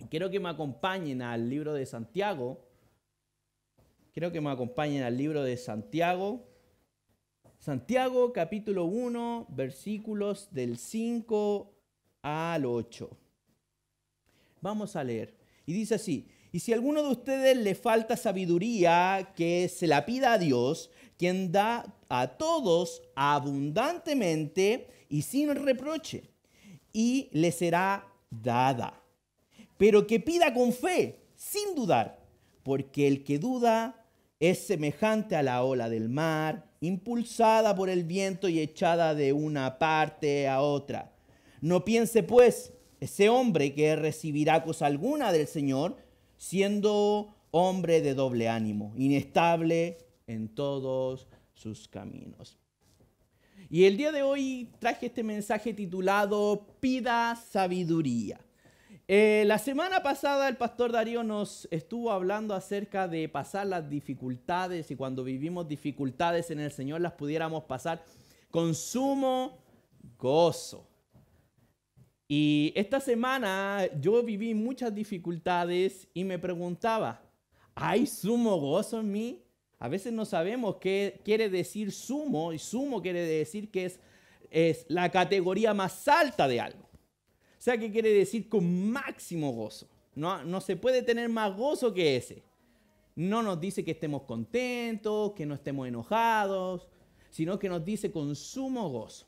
Quiero que me acompañen al libro de Santiago. Quiero que me acompañen al libro de Santiago. Santiago capítulo 1, versículos del 5 al 8. Vamos a leer. Y dice así: y si a alguno de ustedes le falta sabiduría, que se la pida a Dios, quien da a todos abundantemente y sin reproche, y le será dada. Pero que pida con fe, sin dudar, porque el que duda es semejante a la ola del mar, impulsada por el viento y echada de una parte a otra. No piense, pues, ese hombre que recibirá cosa alguna del Señor, siendo hombre de doble ánimo, inestable en todos sus caminos. Y el día de hoy traje este mensaje titulado Pida sabiduría. La semana pasada el pastor Darío nos estuvo hablando acerca de pasar las dificultades y cuando vivimos dificultades en el Señor las pudiéramos pasar con sumo gozo. Y esta semana yo viví muchas dificultades y me preguntaba, ¿hay sumo gozo en mí? A veces no sabemos qué quiere decir sumo, y sumo quiere decir que es la categoría más alta de algo. O sea, ¿qué quiere decir con máximo gozo? No se puede tener más gozo que ese. No nos dice que estemos contentos, que no estemos enojados, sino que nos dice con sumo gozo.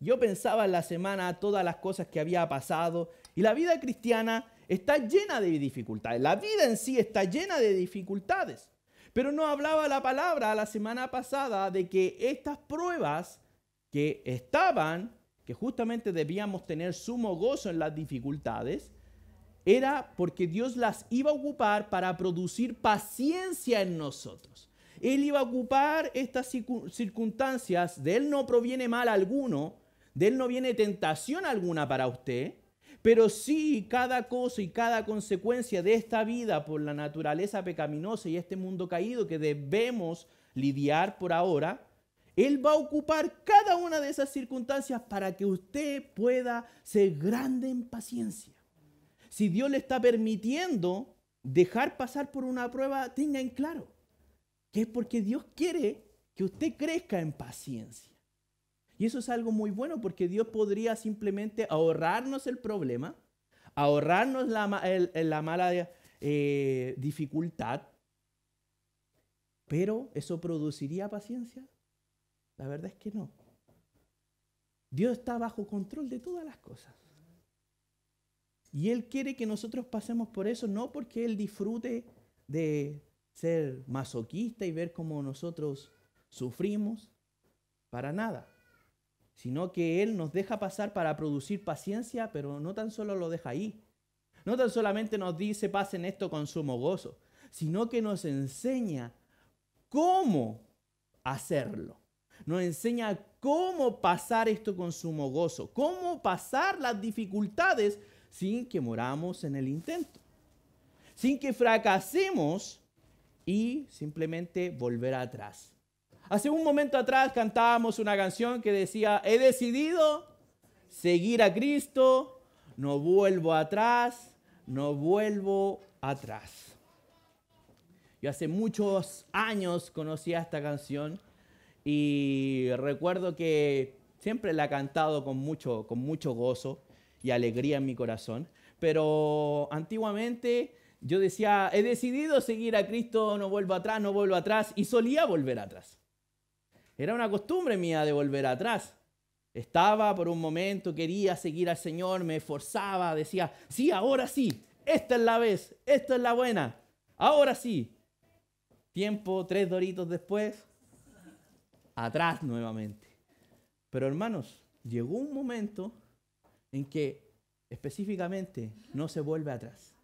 Yo pensaba en la semana todas las cosas que había pasado y la vida cristiana está llena de dificultades. La vida en sí está llena de dificultades. Pero no hablaba la palabra la semana pasada de que estas pruebas que estaban, que justamente debíamos tener sumo gozo en las dificultades, era porque Dios las iba a ocupar para producir paciencia en nosotros. Él iba a ocupar estas circunstancias, de Él no proviene mal alguno, de Él no viene tentación alguna para usted, pero sí cada cosa y cada consecuencia de esta vida por la naturaleza pecaminosa y este mundo caído que debemos lidiar por ahora, Él va a ocupar cada una de esas circunstancias para que usted pueda ser grande en paciencia. Si Dios le está permitiendo dejar pasar por una prueba, tenga en claro que es porque Dios quiere que usted crezca en paciencia. Y eso es algo muy bueno porque Dios podría simplemente ahorrarnos el problema, ahorrarnos la mala dificultad, pero ¿eso produciría paciencia? La verdad es que no. Dios está bajo control de todas las cosas. Y Él quiere que nosotros pasemos por eso, no porque Él disfrute de ser masoquista y ver cómo nosotros sufrimos, para nada. Sino que Él nos deja pasar para producir paciencia, pero no tan solo lo deja ahí. No tan solamente nos dice pasen esto con sumo gozo, sino que nos enseña cómo hacerlo. Nos enseña cómo pasar esto con sumo gozo, cómo pasar las dificultades sin que moramos en el intento, sin que fracasemos y simplemente volver atrás. Hace un momento atrás cantábamos una canción que decía, he decidido seguir a Cristo, no vuelvo atrás, no vuelvo atrás. Yo hace muchos años conocía esta canción y recuerdo que siempre la he cantado con mucho gozo y alegría en mi corazón, pero antiguamente yo decía, he decidido seguir a Cristo, no vuelvo atrás, y solía volver atrás. Era una costumbre mía de volver atrás. Estaba por un momento, quería seguir al Señor, me esforzaba, decía, sí, ahora sí, esta es la vez, esta es la buena, ahora sí. Tiempo, 3 doritos después, atrás nuevamente. Pero hermanos, llegó un momento en que específicamente no se vuelve atrás.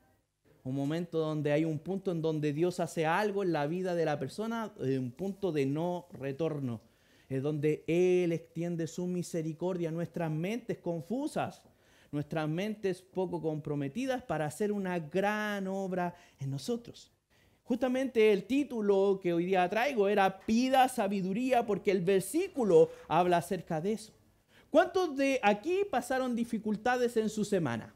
Un momento donde hay un punto en donde Dios hace algo en la vida de la persona, un punto de no retorno. Es donde Él extiende su misericordia a nuestras mentes confusas, nuestras mentes poco comprometidas para hacer una gran obra en nosotros. Justamente el título que hoy día traigo era Pida sabiduría, porque el versículo habla acerca de eso. ¿Cuántos de aquí pasaron dificultades en su semana?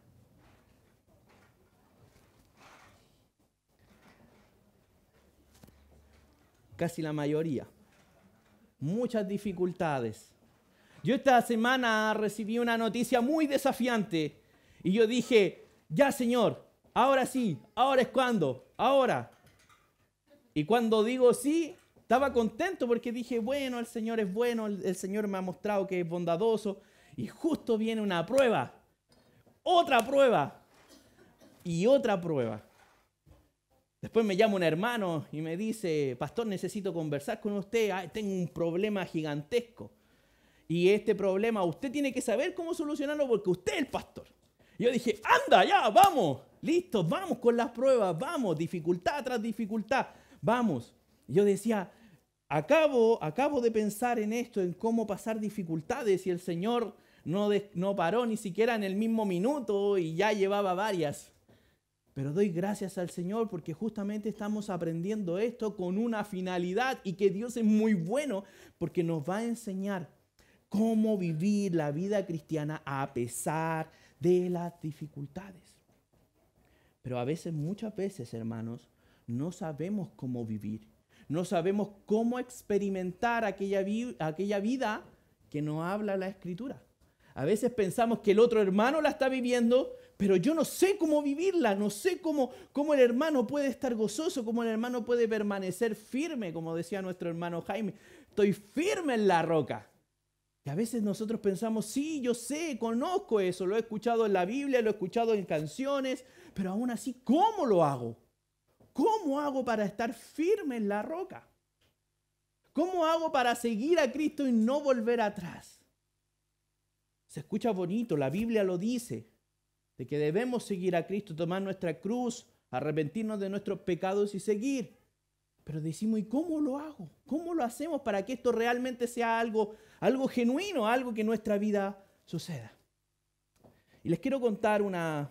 casi la mayoría. Muchas dificultades. Yo esta semana recibí una noticia muy desafiante y yo dije, ya Señor, ahora sí, ahora es cuando, ahora. Y cuando digo sí, estaba contento porque dije, bueno, el Señor es bueno, el Señor me ha mostrado que es bondadoso. Y justo viene una prueba, otra prueba y otra prueba. Después me llama un hermano y me dice, pastor, necesito conversar con usted, tengo un problema gigantesco. Y este problema usted tiene que saber cómo solucionarlo porque usted es el pastor. Y yo dije, anda, ya, vamos, listo, vamos con las pruebas, vamos, dificultad tras dificultad, vamos. Y yo decía, acabo de pensar en esto, en cómo pasar dificultades y el Señor no paró ni siquiera en el mismo minuto y ya llevaba varias. Pero doy gracias al Señor porque justamente estamos aprendiendo esto con una finalidad y que Dios es muy bueno porque nos va a enseñar cómo vivir la vida cristiana a pesar de las dificultades. Pero a veces, muchas veces, hermanos, no sabemos cómo vivir. No sabemos cómo experimentar aquella vida que nos habla la Escritura. A veces pensamos que el otro hermano la está viviendo, pero yo no sé cómo vivirla, no sé cómo el hermano puede estar gozoso, cómo el hermano puede permanecer firme, como decía nuestro hermano Jaime. Estoy firme en la roca. Y a veces nosotros pensamos, sí, yo sé, conozco eso, lo he escuchado en la Biblia, lo he escuchado en canciones, pero aún así, ¿cómo lo hago? ¿Cómo hago para estar firme en la roca? ¿Cómo hago para seguir a Cristo y no volver atrás? Se escucha bonito, la Biblia lo dice, de que debemos seguir a Cristo, tomar nuestra cruz, arrepentirnos de nuestros pecados y seguir. Pero decimos, ¿y cómo lo hago? ¿Cómo lo hacemos para que esto realmente sea algo genuino, algo que en nuestra vida suceda? Y les quiero contar una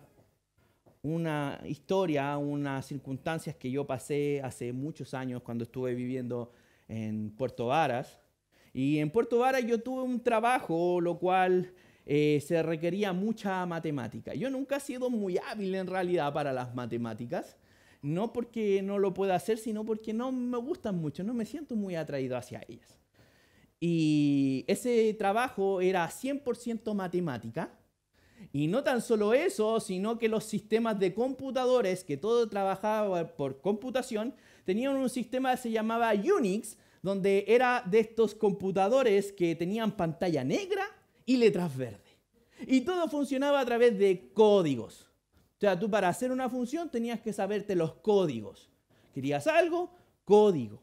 historia, unas circunstancias que yo pasé hace muchos años cuando estuve viviendo en Puerto Varas. Y en Puerto Varas yo tuve un trabajo, lo cual se requería mucha matemática. Yo nunca he sido muy hábil en realidad para las matemáticas. No porque no lo pueda hacer, sino porque no me gustan mucho, no me siento muy atraído hacia ellas. Y ese trabajo era 100% matemática. Y no tan solo eso, sino que los sistemas de computadores, que todo trabajaba por computación, tenían un sistema que se llamaba Unix, donde era de estos computadores que tenían pantalla negra y letras verdes. Y todo funcionaba a través de códigos. O sea, tú para hacer una función tenías que saberte los códigos. ¿Querías algo? Código.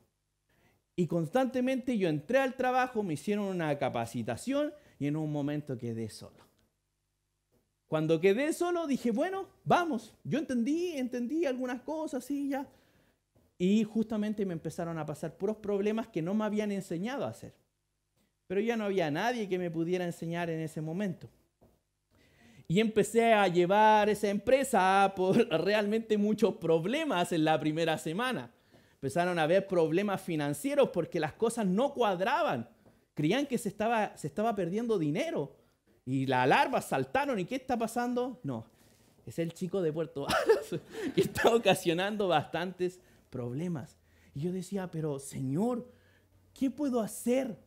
Y constantemente yo entré al trabajo, me hicieron una capacitación y en un momento quedé solo. Cuando quedé solo dije, bueno, vamos. Yo entendí algunas cosas, sí, ya. Y justamente me empezaron a pasar puros problemas que no me habían enseñado a hacer. Pero ya no había nadie que me pudiera enseñar en ese momento. Y empecé a llevar esa empresa por realmente muchos problemas en la primera semana. Empezaron a haber problemas financieros porque las cosas no cuadraban. Creían que se estaba perdiendo dinero. Y las alarmas saltaron. ¿Y qué está pasando? No, es el chico de Puerto Varas que está ocasionando bastantes problemas. Y yo decía, pero Señor, ¿qué puedo hacer?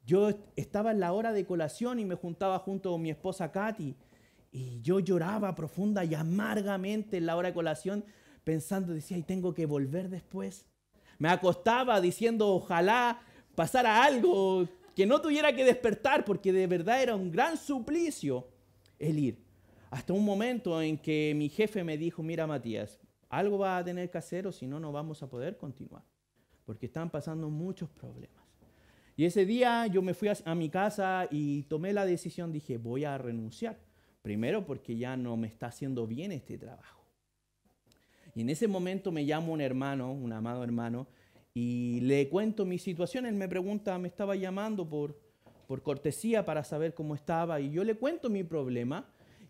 Yo estaba en la hora de colación y me juntaba junto con mi esposa Katy. Y yo lloraba profunda y amargamente en la hora de colación, pensando, decía, y tengo que volver después. Me acostaba diciendo, ojalá pasara algo, que no tuviera que despertar, porque de verdad era un gran suplicio el ir. Hasta un momento en que mi jefe me dijo, mira Matías, algo vas a tener que hacer o si no, no vamos a poder continuar, porque están pasando muchos problemas. Y ese día yo me fui a mi casa y tomé la decisión, dije, voy a renunciar. Primero porque ya no me está haciendo bien este trabajo. Y en ese momento me llama un hermano, un amado hermano, y le cuento mi situación. Él me pregunta, me estaba llamando por cortesía para saber cómo estaba. Y yo le cuento mi problema.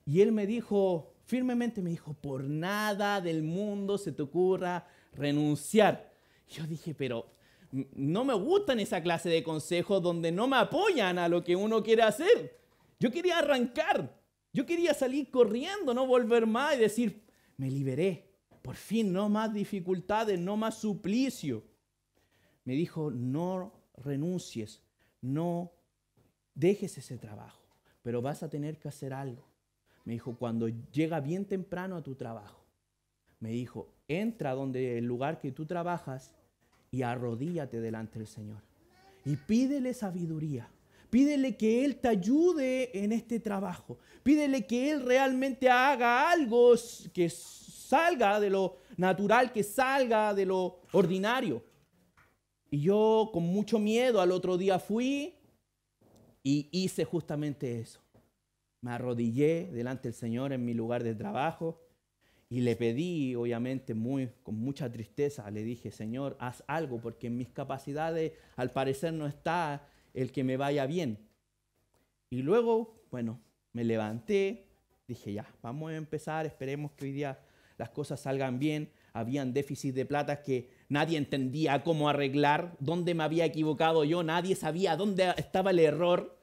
Y él me dijo, firmemente me dijo, por nada del mundo se te ocurra renunciar. Y yo dije, pero no me gustan esa clase de consejos donde no me apoyan a lo que uno quiere hacer. Yo quería arrancar. Yo quería salir corriendo, no volver más y decir, me liberé. Por fin, no más dificultades, no más suplicio. me dijo, no renuncies, no dejes ese trabajo, pero vas a tener que hacer algo. Me dijo, cuando llega bien temprano a tu trabajo, me dijo, entra donde el lugar que tú trabajas y arrodíllate delante del Señor. Y pídele sabiduría. Pídele que Él te ayude en este trabajo. Pídele que Él realmente haga algo que salga de lo natural, que salga de lo ordinario. Y yo con mucho miedo al otro día fui y hice justamente eso. Me arrodillé delante del Señor en mi lugar de trabajo y le pedí, obviamente, con mucha tristeza, le dije, Señor, haz algo, porque en mis capacidades al parecer no está el que me vaya bien. Y luego, bueno, me levanté, dije, ya, vamos a empezar, esperemos que hoy día las cosas salgan bien. Habían déficit de plata que nadie entendía cómo arreglar, dónde me había equivocado yo, nadie sabía dónde estaba el error,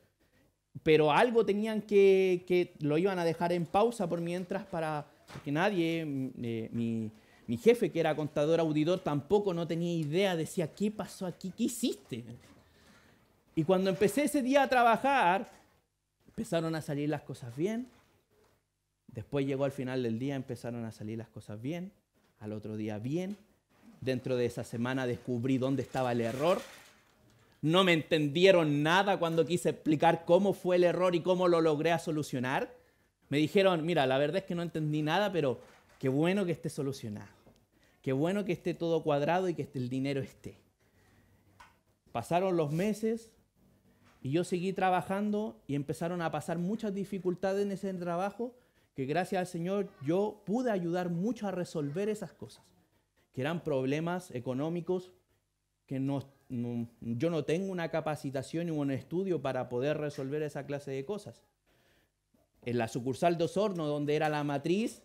pero algo tenían que lo iban a dejar en pausa por mientras porque nadie, mi jefe que era contador auditor tampoco no tenía idea, decía, ¿qué pasó aquí? ¿Qué hiciste? Y cuando empecé ese día a trabajar, empezaron a salir las cosas bien. Después llegó al final del día, empezaron a salir las cosas bien. Al otro día bien. Dentro de esa semana descubrí dónde estaba el error. No me entendieron nada cuando quise explicar cómo fue el error y cómo lo logré solucionar. Me dijeron, mira, la verdad es que no entendí nada, pero qué bueno que esté solucionado. Qué bueno que esté todo cuadrado y que el dinero esté. Pasaron los meses y yo seguí trabajando y empezaron a pasar muchas dificultades en ese trabajo que gracias al Señor yo pude ayudar mucho a resolver esas cosas, que eran problemas económicos que yo no tengo una capacitación ni un estudio para poder resolver esa clase de cosas. En la sucursal de Osorno, donde era la matriz,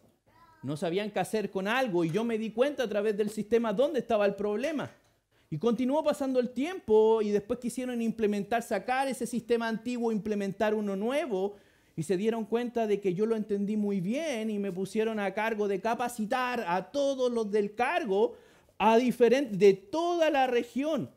no sabían qué hacer con algo y yo me di cuenta a través del sistema dónde estaba el problema. Y continuó pasando el tiempo y después quisieron sacar ese sistema antiguo, implementar uno nuevo y se dieron cuenta de que yo lo entendí muy bien y me pusieron a cargo de capacitar a todos los del cargo de toda la región.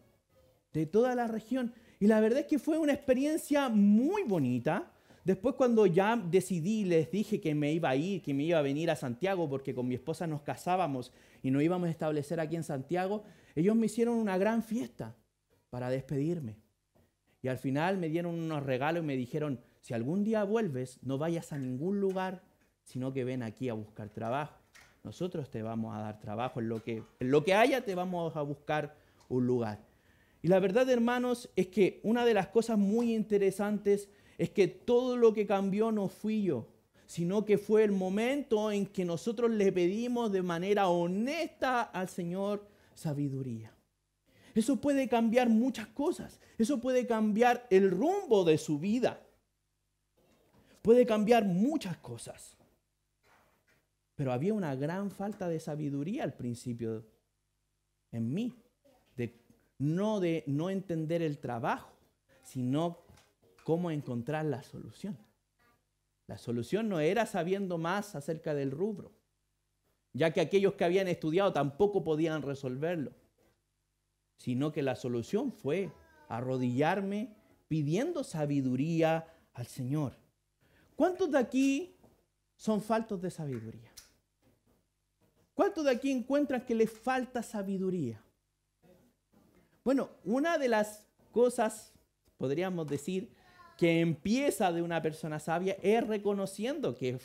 Y la verdad es que fue una experiencia muy bonita. Después cuando ya decidí, les dije que me iba a ir, que me iba a venir a Santiago porque con mi esposa nos casábamos y nos íbamos a establecer aquí en Santiago, ellos me hicieron una gran fiesta para despedirme. Y al final me dieron unos regalos y me dijeron, si algún día vuelves, no vayas a ningún lugar, sino que ven aquí a buscar trabajo. Nosotros te vamos a dar trabajo, en lo que haya te vamos a buscar un lugar. Y la verdad, hermanos, es que una de las cosas muy interesantes es que todo lo que cambió no fui yo, sino que fue el momento en que nosotros le pedimos de manera honesta al Señor sabiduría. Eso puede cambiar muchas cosas. Eso puede cambiar el rumbo de su vida. Puede cambiar muchas cosas. Pero había una gran falta de sabiduría al principio en mí. De no entender el trabajo, sino cómo encontrar la solución. La solución no era sabiendo más acerca del rubro, ya que aquellos que habían estudiado tampoco podían resolverlo, sino que la solución fue arrodillarme pidiendo sabiduría al Señor. ¿Cuántos de aquí son faltos de sabiduría? ¿Cuántos de aquí encuentran que les falta sabiduría? Bueno, una de las cosas, podríamos decir, que empieza de una persona sabia es reconociendo que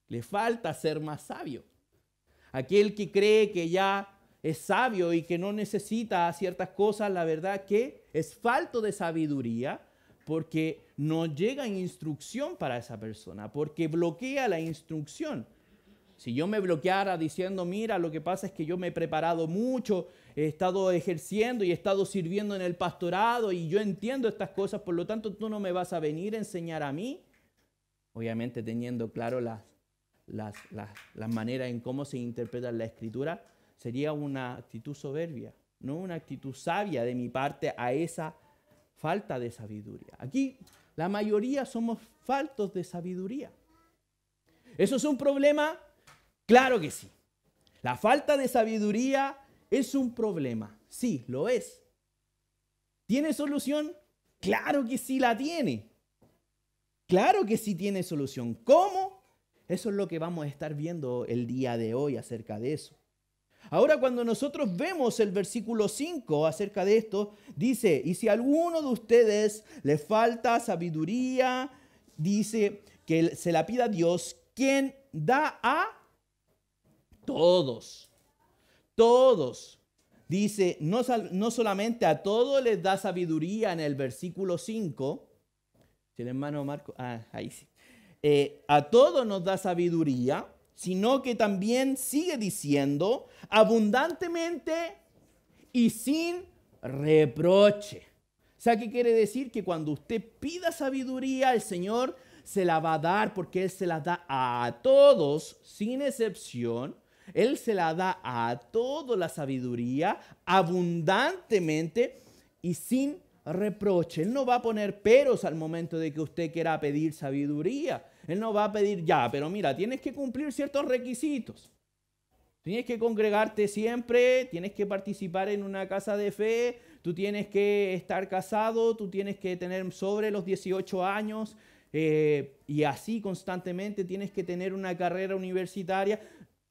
le falta ser más sabio. Aquel que cree que ya es sabio y que no necesita ciertas cosas, la verdad que es falto de sabiduría porque no llega instrucción para esa persona, porque bloquea la instrucción. Si yo me bloqueara diciendo, mira, lo que pasa es que yo me he preparado mucho, he estado ejerciendo y he estado sirviendo en el pastorado y yo entiendo estas cosas, por lo tanto tú no me vas a venir a enseñar a mí. Obviamente teniendo claro las maneras en cómo se interpreta la Escritura, sería una actitud soberbia, no una actitud sabia de mi parte a esa falta de sabiduría. Aquí la mayoría somos faltos de sabiduría. ¿Eso es un problema? Claro que sí. La falta de sabiduría es un problema. Sí, lo es. ¿Tiene solución? Claro que sí la tiene. Claro que sí tiene solución. ¿Cómo? Eso es lo que vamos a estar viendo el día de hoy acerca de eso. Ahora, cuando nosotros vemos el versículo 5 acerca de esto, dice, y si a alguno de ustedes le falta sabiduría, dice que se la pida a Dios, quien da a todos. Todos. Dice, no solamente a todos les da sabiduría en el versículo 5, si el hermano Marco, ahí sí. A todos nos da sabiduría, sino que también sigue diciendo abundantemente y sin reproche. O sea, ¿qué quiere decir? Que cuando usted pida sabiduría, el Señor se la va a dar porque Él se la da a todos, sin excepción. Él se la da a todos la sabiduría abundantemente y sin reproche. Él no va a poner peros al momento de que usted quiera pedir sabiduría. Él no va a pedir, ya, pero mira, tienes que cumplir ciertos requisitos. Tienes que congregarte siempre, tienes que participar en una casa de fe, tú tienes que estar casado, tú tienes que tener sobre los 18 años y así constantemente tienes que tener una carrera universitaria.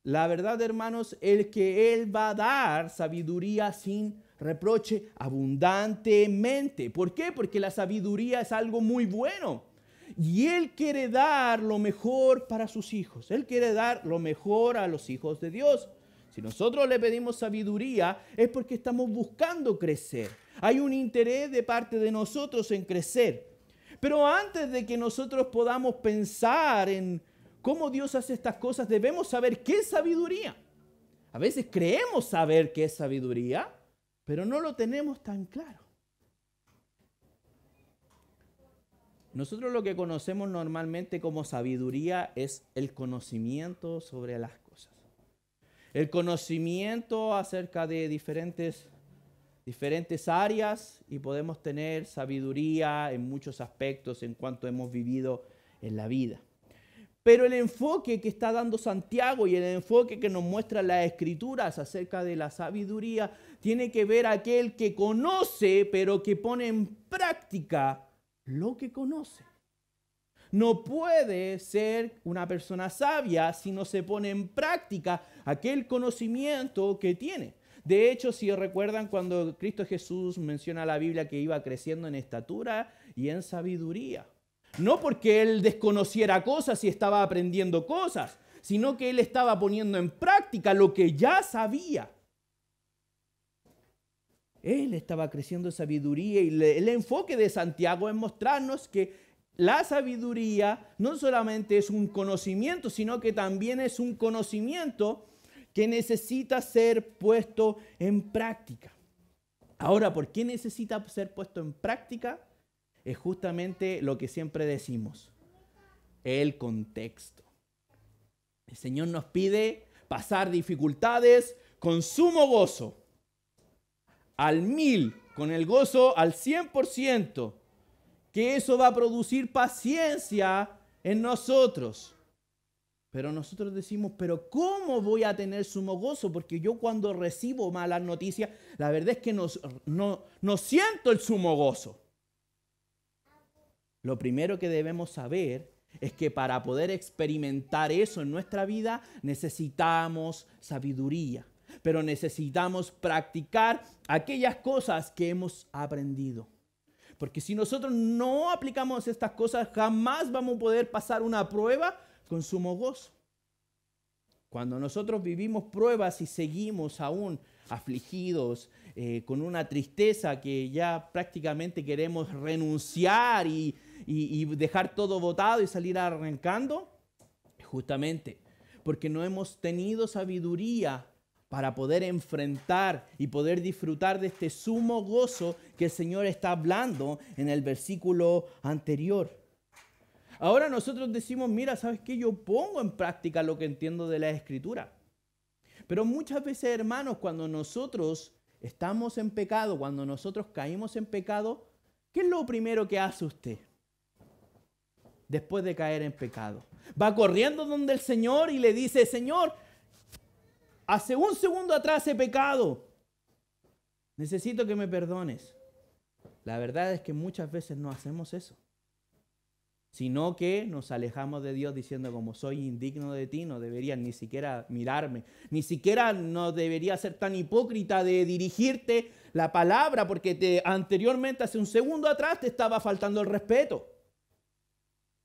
La verdad, hermanos, es que Él va a dar sabiduría sin reproche abundantemente. ¿Por qué? Porque la sabiduría es algo muy bueno. Y Él quiere dar lo mejor para sus hijos. Él quiere dar lo mejor a los hijos de Dios. Si nosotros le pedimos sabiduría, es porque estamos buscando crecer. Hay un interés de parte de nosotros en crecer. Pero antes de que nosotros podamos pensar en cómo Dios hace estas cosas, debemos saber qué es sabiduría. A veces creemos saber qué es sabiduría, pero no lo tenemos tan claro. Nosotros lo que conocemos normalmente como sabiduría es el conocimiento sobre las cosas. El conocimiento acerca de diferentes áreas y podemos tener sabiduría en muchos aspectos en cuanto hemos vivido en la vida. Pero el enfoque que está dando Santiago y el enfoque que nos muestra las Escrituras acerca de la sabiduría tiene que ver aquel que conoce, pero que pone en práctica lo que conoce. No puede ser una persona sabia si no se pone en práctica aquel conocimiento que tiene. De hecho, si recuerdan cuando Cristo Jesús menciona en la Biblia que iba creciendo en estatura y en sabiduría. No porque Él desconociera cosas y estaba aprendiendo cosas, sino que Él estaba poniendo en práctica lo que ya sabía. Él estaba creciendo en sabiduría y el enfoque de Santiago es mostrarnos que la sabiduría no solamente es un conocimiento, sino que también es un conocimiento que necesita ser puesto en práctica. Ahora, ¿por qué necesita ser puesto en práctica? Es justamente lo que siempre decimos, el contexto. El Señor nos pide pasar dificultades con sumo gozo, al 1000, con el gozo al 100%, que eso va a producir paciencia en nosotros. Pero nosotros decimos, pero ¿cómo voy a tener sumo gozo? Porque yo cuando recibo malas noticias, la verdad es que no siento el sumo gozo. Lo primero que debemos saber es que para poder experimentar eso en nuestra vida necesitamos sabiduría, pero necesitamos practicar aquellas cosas que hemos aprendido. Porque si nosotros no aplicamos estas cosas, jamás vamos a poder pasar una prueba con sumo gozo. Cuando nosotros vivimos pruebas y seguimos aún afligidos, con una tristeza que ya prácticamente queremos renunciar y dejar todo botado y salir arrancando, justamente porque no hemos tenido sabiduría para poder enfrentar y poder disfrutar de este sumo gozo que el Señor está hablando en el versículo anterior. Ahora nosotros decimos, mira, ¿sabes qué? Yo pongo en práctica lo que entiendo de la Escritura. Pero muchas veces, hermanos, cuando nosotros estamos en pecado, cuando nosotros caímos en pecado, ¿qué es lo primero que hace usted después de caer en pecado? Va corriendo donde el Señor y le dice, Señor, hace un segundo atrás he pecado. Necesito que me perdones. La verdad es que muchas veces no hacemos eso, sino que nos alejamos de Dios diciendo, como soy indigno de ti, no deberías ni siquiera mirarme, ni siquiera no debería ser tan hipócrita de dirigirte la palabra, porque anteriormente, hace un segundo atrás, te estaba faltando el respeto.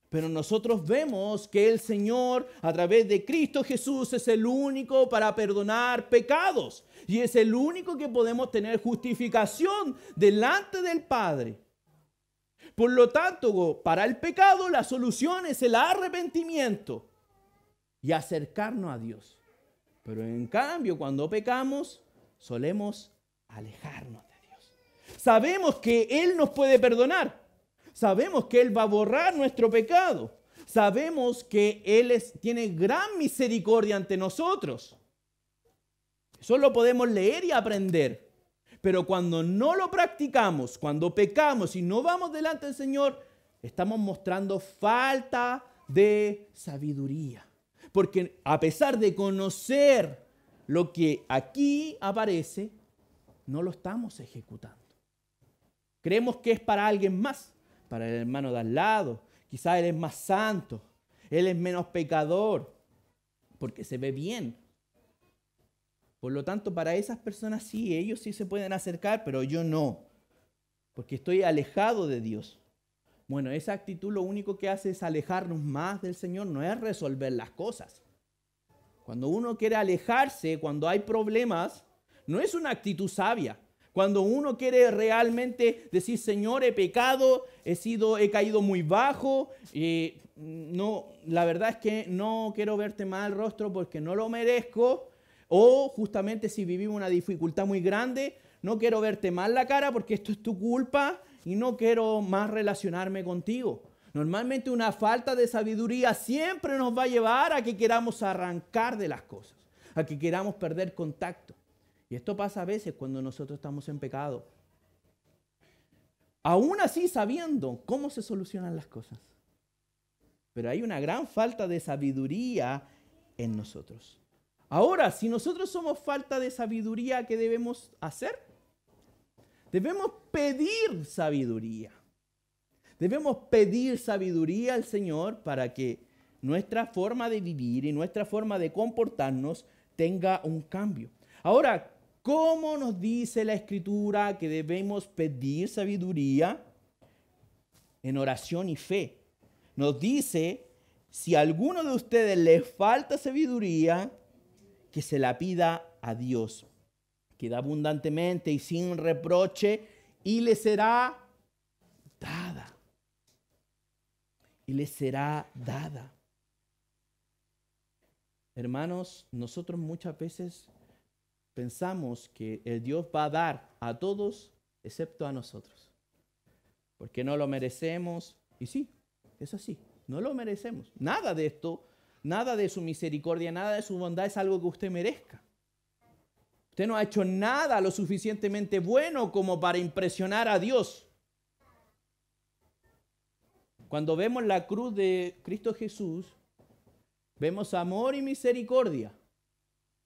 Pero nosotros vemos que el Señor, a través de Cristo Jesús, es el único para perdonar pecados. Y es el único que podemos tener justificación delante del Padre. Por lo tanto, para el pecado, la solución es el arrepentimiento y acercarnos a Dios. Pero en cambio, cuando pecamos, solemos alejarnos de Dios. Sabemos que Él nos puede perdonar. Sabemos que Él va a borrar nuestro pecado. Sabemos que Él tiene gran misericordia ante nosotros. Eso lo podemos leer y aprender. Pero cuando no lo practicamos, cuando pecamos y no vamos delante del Señor, estamos mostrando falta de sabiduría. Porque a pesar de conocer lo que aquí aparece, no lo estamos ejecutando. Creemos que es para alguien más. Para el hermano de al lado, quizás él es más santo, él es menos pecador, porque se ve bien. Por lo tanto, para esas personas sí, ellos sí se pueden acercar, pero yo no, porque estoy alejado de Dios. Bueno, esa actitud lo único que hace es alejarnos más del Señor, no es resolver las cosas. Cuando uno quiere alejarse, cuando hay problemas, no es una actitud sabia. Cuando uno quiere realmente decir, Señor, he pecado, he caído muy bajo, no, la verdad es que no quiero verte mal el rostro porque no lo merezco, o justamente si vivimos una dificultad muy grande, no quiero verte mal la cara porque esto es tu culpa y no quiero más relacionarme contigo. Normalmente una falta de sabiduría siempre nos va a llevar a que queramos arrancar de las cosas, a que queramos perder contacto. Y esto pasa a veces cuando nosotros estamos en pecado. Aún así sabiendo cómo se solucionan las cosas. Pero hay una gran falta de sabiduría en nosotros. Ahora, si nosotros somos falta de sabiduría, ¿qué debemos hacer? Debemos pedir sabiduría. Debemos pedir sabiduría al Señor para que nuestra forma de vivir y nuestra forma de comportarnos tenga un cambio. Ahora, ¿cómo nos dice la Escritura que debemos pedir sabiduría? En oración y fe. Nos dice, si a alguno de ustedes les falta sabiduría, que se la pida a Dios, que da abundantemente y sin reproche, y le será dada. Y le será dada. Hermanos, nosotros muchas veces pensamos que el Dios va a dar a todos excepto a nosotros. Porque no lo merecemos. Y sí, es así. No lo merecemos. Nada de esto, nada de su misericordia, nada de su bondad es algo que usted merezca. Usted no ha hecho nada lo suficientemente bueno como para impresionar a Dios. Cuando vemos la cruz de Cristo Jesús, vemos amor y misericordia.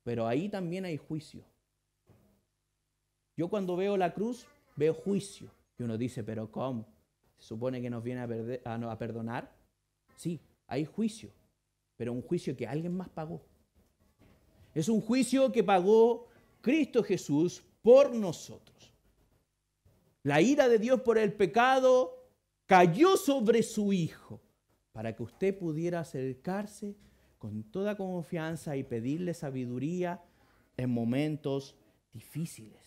Pero ahí también hay juicio. Yo cuando veo la cruz, veo juicio. Y uno dice, ¿pero cómo? ¿Se supone que nos viene a perdonar? Sí, hay juicio. Pero un juicio que alguien más pagó. Es un juicio que pagó Cristo Jesús por nosotros. La ira de Dios por el pecado cayó sobre su Hijo para que usted pudiera acercarse con toda confianza y pedirle sabiduría en momentos difíciles.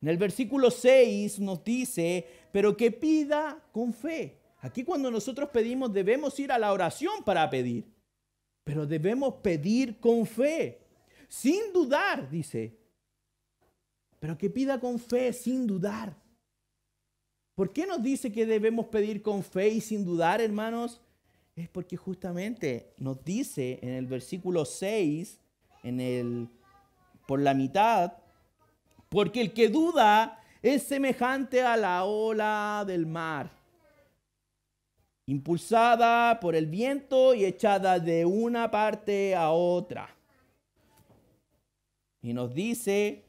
En el versículo 6 nos dice, pero que pida con fe. Aquí cuando nosotros pedimos debemos ir a la oración para pedir, pero debemos pedir con fe, sin dudar, dice. Pero que pida con fe, sin dudar. ¿Por qué nos dice que debemos pedir con fe y sin dudar, hermanos? Es porque justamente nos dice en el versículo 6, por la mitad, porque el que duda es semejante a la ola del mar, impulsada por el viento y echada de una parte a otra. Y nos dice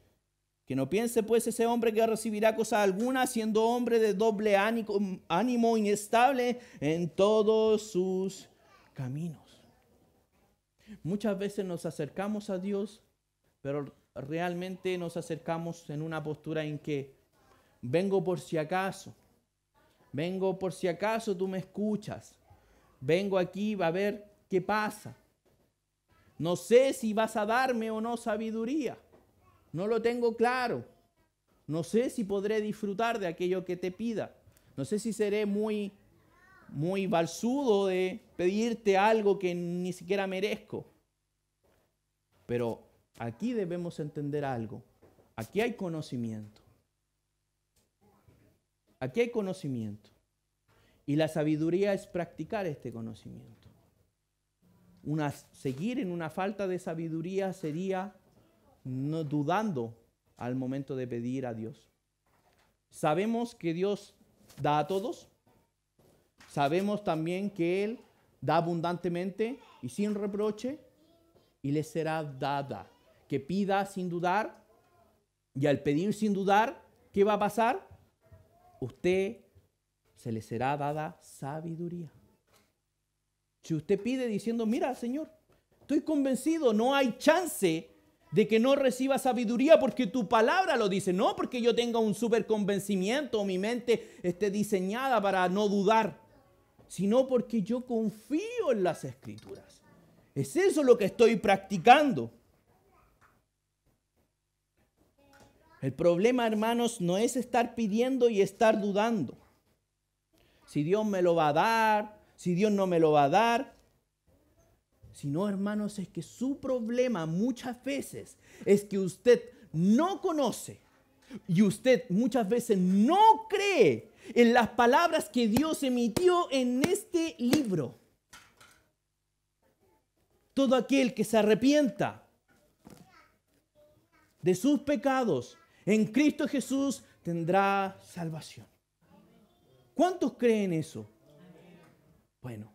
Que no piense pues ese hombre que recibirá cosa alguna, siendo hombre de doble ánimo, inestable en todos sus caminos. Muchas veces nos acercamos a Dios, pero realmente nos acercamos en una postura en que vengo por si acaso tú me escuchas, vengo aquí a ver qué pasa. No sé si vas a darme o no sabiduría, no lo tengo claro, no sé si podré disfrutar de aquello que te pida, no sé si seré muy balsudo de pedirte algo que ni siquiera merezco. Pero aquí debemos entender algo. Aquí hay conocimiento. Aquí hay conocimiento. Y la sabiduría es practicar este conocimiento. Seguir en una falta de sabiduría sería no dudando al momento de pedir a Dios. Sabemos que Dios da a todos. Sabemos también que Él da abundantemente y sin reproche, y le será dada. Que pida sin dudar, y al pedir sin dudar, ¿qué va a pasar? Se le será dada sabiduría. Si usted pide diciendo, mira, Señor, estoy convencido, no hay chance de que no reciba sabiduría porque tu palabra lo dice, no porque yo tenga un súper convencimiento o mi mente esté diseñada para no dudar, sino porque yo confío en las Escrituras. Es eso lo que estoy practicando. El problema, hermanos, no es estar pidiendo y estar dudando. Si Dios me lo va a dar, si Dios no me lo va a dar. Sino, hermanos, es que su problema muchas veces es que usted no conoce y usted muchas veces no cree en las palabras que Dios emitió en este libro. Todo aquel que se arrepienta de sus pecados en Cristo Jesús tendrá salvación. ¿Cuántos creen eso? Bueno,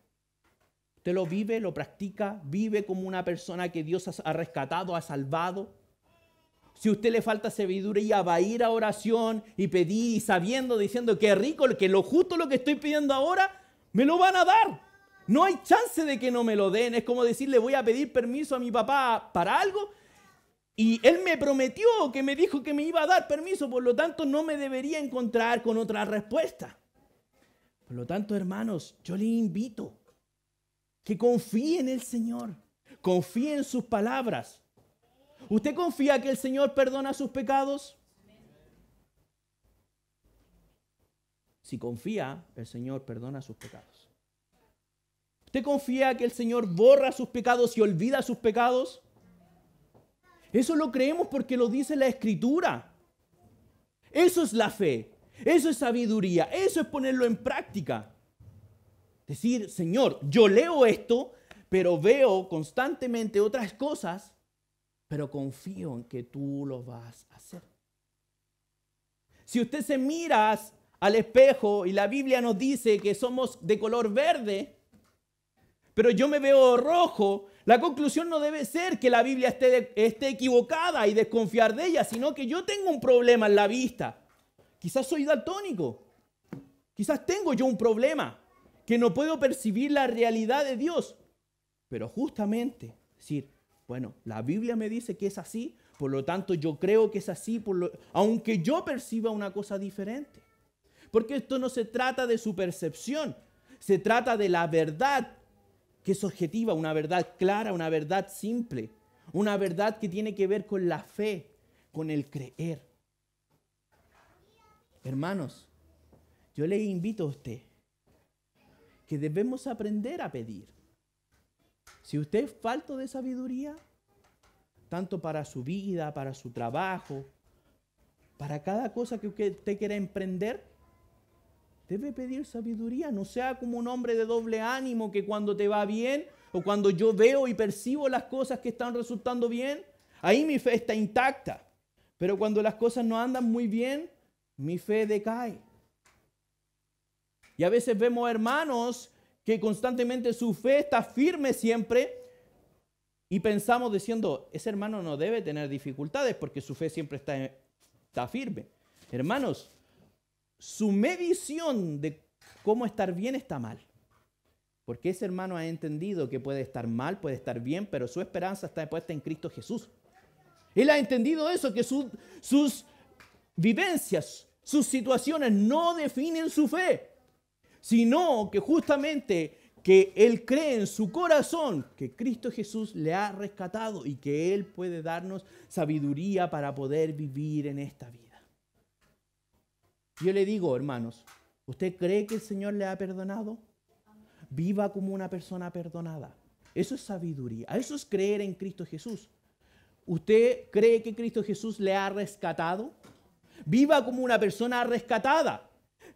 usted lo vive, lo practica, vive como una persona que Dios ha rescatado, ha salvado. Si a usted le falta sabiduría, va a ir a oración y pedir, sabiendo, diciendo que rico, que lo justo lo que estoy pidiendo ahora, me lo van a dar. No hay chance de que no me lo den. Es como decirle, voy a pedir permiso a mi papá para algo y él me prometió, que me dijo que me iba a dar permiso, por lo tanto no me debería encontrar con otra respuesta. Por lo tanto, hermanos, yo les invito que confíe en el Señor, confíe en sus palabras. ¿Usted confía que el Señor perdona sus pecados? Si confía, el Señor perdona sus pecados. ¿Usted confía que el Señor borra sus pecados y olvida sus pecados? Eso lo creemos porque lo dice la Escritura. Eso es la fe, eso es sabiduría, eso es ponerlo en práctica. Decir, Señor, yo leo esto, pero veo constantemente otras cosas, pero confío en que tú lo vas a hacer. Si usted se mira al espejo y la Biblia nos dice que somos de color verde, pero yo me veo rojo, la conclusión no debe ser que la Biblia esté equivocada y desconfiar de ella, sino que yo tengo un problema en la vista. Quizás soy daltónico, quizás tengo yo un problema, que no puedo percibir la realidad de Dios. Pero justamente decir, bueno, la Biblia me dice que es así, por lo tanto yo creo que es así, aunque yo perciba una cosa diferente. Porque esto no se trata de su percepción, se trata de la verdad que es objetiva, una verdad clara, una verdad simple, una verdad que tiene que ver con la fe, con el creer. Hermanos, yo les invito a usted que debemos aprender a pedir. Si usted es falto de sabiduría, tanto para su vida, para su trabajo, para cada cosa que usted quiera emprender, debe pedir sabiduría. No sea como un hombre de doble ánimo que cuando te va bien o cuando yo veo y percibo las cosas que están resultando bien, ahí mi fe está intacta. Pero cuando las cosas no andan muy bien, mi fe decae. Y a veces vemos hermanos que constantemente su fe está firme siempre y pensamos diciendo, ese hermano no debe tener dificultades porque su fe siempre está está firme. Hermanos, su medición de cómo estar bien está mal. Porque ese hermano ha entendido que puede estar mal, puede estar bien, pero su esperanza está puesta en Cristo Jesús. Él ha entendido eso, que sus vivencias, sus situaciones no definen su fe, sino que justamente que él cree en su corazón que Cristo Jesús le ha rescatado y que Él puede darnos sabiduría para poder vivir en esta vida. Yo le digo, hermanos, ¿usted cree que el Señor le ha perdonado? Viva como una persona perdonada. Eso es sabiduría. Eso es creer en Cristo Jesús. ¿Usted cree que Cristo Jesús le ha rescatado? Viva como una persona rescatada.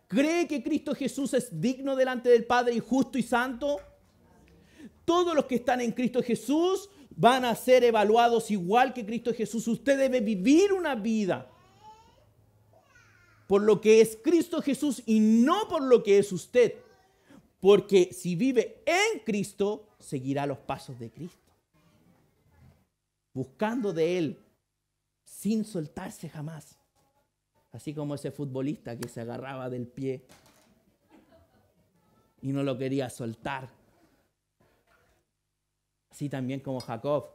¿Cree que Cristo Jesús es digno delante del Padre y justo y santo? Todos los que están en Cristo Jesús van a ser evaluados igual que Cristo Jesús. Usted debe vivir una vida por lo que es Cristo Jesús y no por lo que es usted. Porque si vive en Cristo, seguirá los pasos de Cristo. Buscando de Él, sin soltarse jamás. Así como ese futbolista que se agarraba del pie y no lo quería soltar. Así también como Jacob,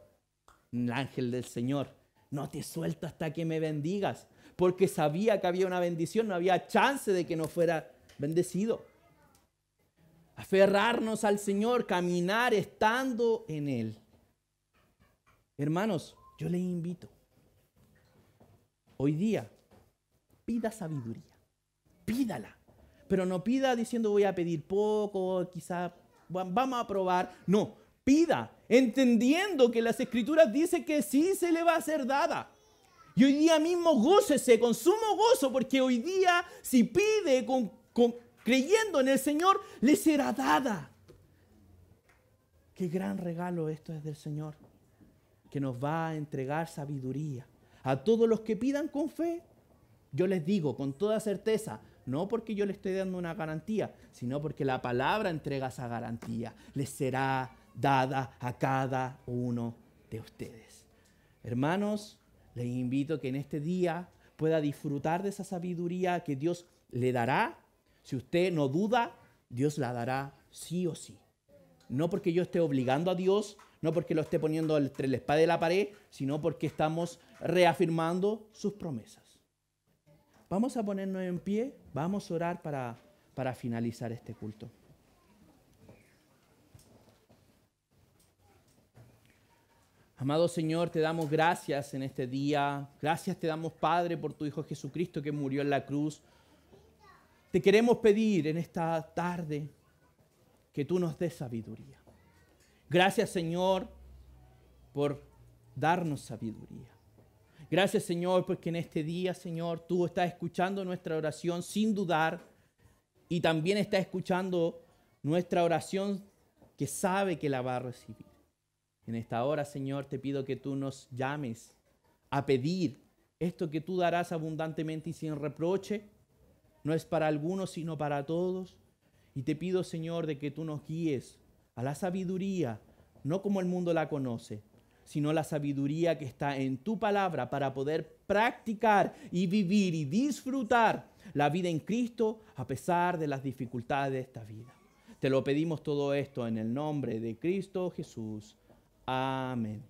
el ángel del Señor. No te suelto hasta que me bendigas. Porque sabía que había una bendición, no había chance de que no fuera bendecido. Aferrarnos al Señor, caminar estando en Él. Hermanos, yo les invito. Hoy día, pida sabiduría. Pídala. Pero no pida diciendo voy a pedir poco, quizás vamos a probar. No, pida, entendiendo que las Escrituras dicen que sí se le va a ser dada. Y hoy día mismo gócese con sumo gozo, porque hoy día si pide creyendo en el Señor, le será dada. Qué gran regalo esto es del Señor, que nos va a entregar sabiduría. A todos los que pidan con fe, yo les digo con toda certeza, no porque yo les estoy dando una garantía, sino porque la palabra entrega esa garantía. Les será dada a cada uno de ustedes. Hermanos, les invito a que en este día pueda disfrutar de esa sabiduría que Dios le dará. Si usted no duda, Dios la dará sí o sí. No porque yo esté obligando a Dios, no porque lo esté poniendo entre la espada y la pared, sino porque estamos reafirmando sus promesas. Vamos a ponernos en pie, vamos a orar para finalizar este culto. Amado Señor, te damos gracias en este día. Gracias te damos, Padre, por tu Hijo Jesucristo que murió en la cruz. Te queremos pedir en esta tarde que tú nos des sabiduría. Gracias, Señor, por darnos sabiduría. Gracias, Señor, porque en este día, Señor, tú estás escuchando nuestra oración sin dudar y también estás escuchando nuestra oración que sabe que la va a recibir. En esta hora, Señor, te pido que tú nos llames a pedir esto que tú darás abundantemente y sin reproche. No es para algunos, sino para todos. Y te pido, Señor, de que tú nos guíes a la sabiduría, no como el mundo la conoce, sino la sabiduría que está en tu palabra para poder practicar y vivir y disfrutar la vida en Cristo a pesar de las dificultades de esta vida. Te lo pedimos todo esto en el nombre de Cristo Jesús. Amén.